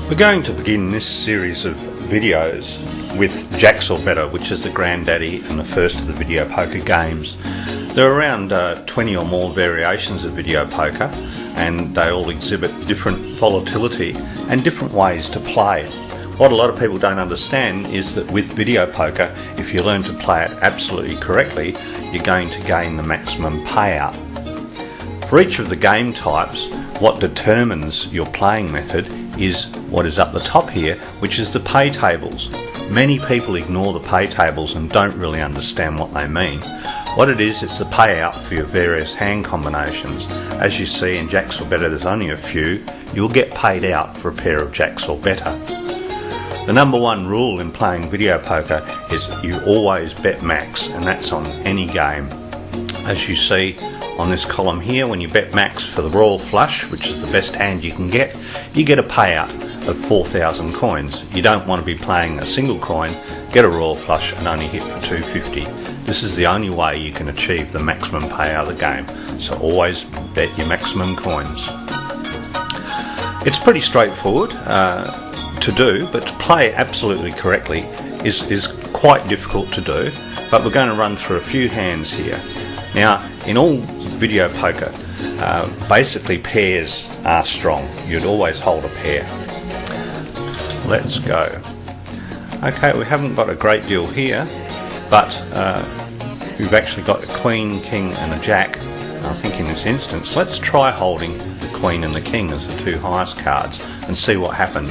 We're going to begin this series of videos with Jacks or Better, which is the granddaddy and the first of the video poker games. There are around 20 or more variations of video poker, and they all exhibit different volatility and different ways to play. What a lot of people don't understand is that with video poker, if you learn to play it absolutely correctly, you're going to gain the maximum payout. For each of the game types, what determines your playing method is what is up the top here, which is the pay tables. Many people ignore the pay tables and don't really understand what they mean. What it is, it's the payout for your various hand combinations. As you see in Jacks or Better, there's only a few. You'll get paid out for a pair of Jacks or Better. The number one rule in playing video poker is you always bet max, and that's on any game. As you see on this column here, when you bet max for the royal flush, which is the best hand you can get, you get a payout of 4,000 coins. You don't want to be playing a single coin, get a royal flush and only hit for 250. This is the only way you can achieve the maximum payout of the game, so always bet your maximum coins. It's pretty straightforward to do, but to play absolutely correctly is quite difficult to do, but we're going to run through a few hands here. Now, in all video poker, basically pairs are strong. You'd always hold a pair. Let's go. Okay, we haven't got a great deal here, but we've actually got a queen, king and a jack. I think in this instance, let's try holding the queen and the king as the two highest cards and see what happens.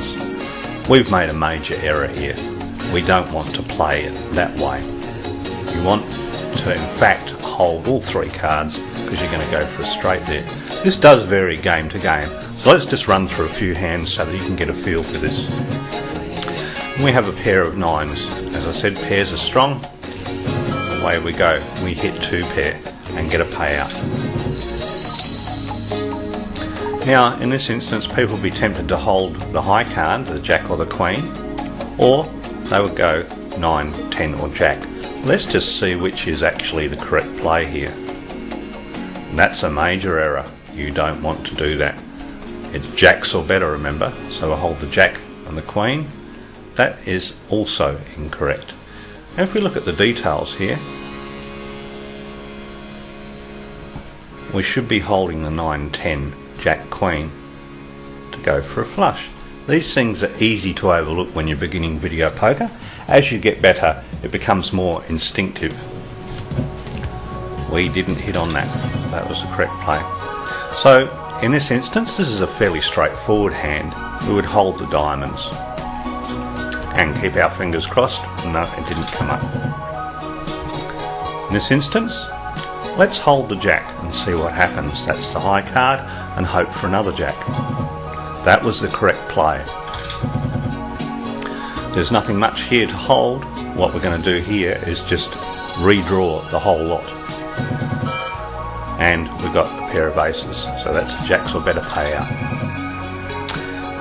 We've made a major error here. We don't want to play it that way. You want to, in fact, hold all three cards because you're going to go for a straight there. This does vary game to game, so let's just run through a few hands so that you can get a feel for this. We have a pair of nines. As I said, pairs are strong. Away we go. We hit two pair and get a payout. Now, in this instance, people would be tempted to hold the high card, the jack or the queen, or they would go 9, 10 or jack. Let's just see which is actually the correct play here. That's a major error. You don't want to do that. It's Jacks or Better, remember, so we'll hold the jack and the queen. That is also incorrect. Now if we look at the details here, we should be holding the 9, 10, jack, queen to go for a flush. These things are easy to overlook when you're beginning video poker. As you get better, it becomes more instinctive. We didn't hit on that. That was the correct play. So in this instance, this is a fairly straightforward hand. We would hold the diamonds and keep our fingers crossed. No, it didn't come up. In this instance, let's hold the jack and see what happens. That's the high card, and hope for another jack. That was the correct play. There's nothing much here to hold. What we're going to do here is just redraw the whole lot. And we've got a pair of aces, so that's a Jacks or Better payout.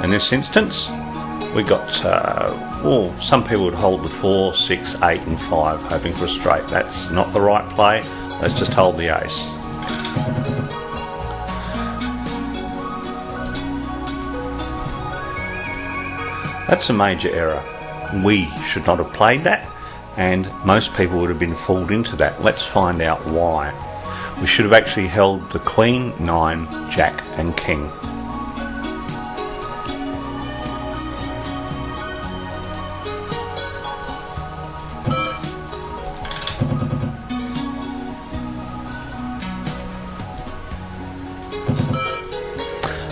In this instance, we got, some people would hold the 4, 6, 8 and 5, hoping for a straight. That's not the right play. Let's just hold the ace. That's a major error. We should not have played that, and most people would have been fooled into that. Let's find out why. We should have actually held the queen, 9, jack and king.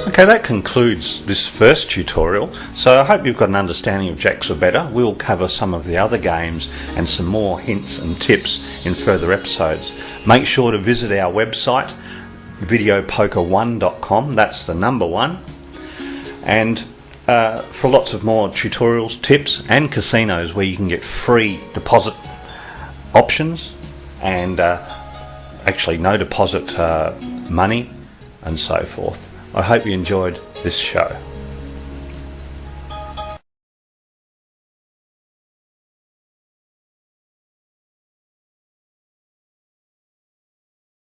Okay, that concludes this first tutorial, so I hope you've got an understanding of Jacks or Better. We'll cover some of the other games and some more hints and tips in further episodes. Make sure to visit our website, videopoker1.com, that's the number 1, and for lots of more tutorials, tips and casinos where you can get free deposit options and actually no deposit money and so forth. I hope you enjoyed this show.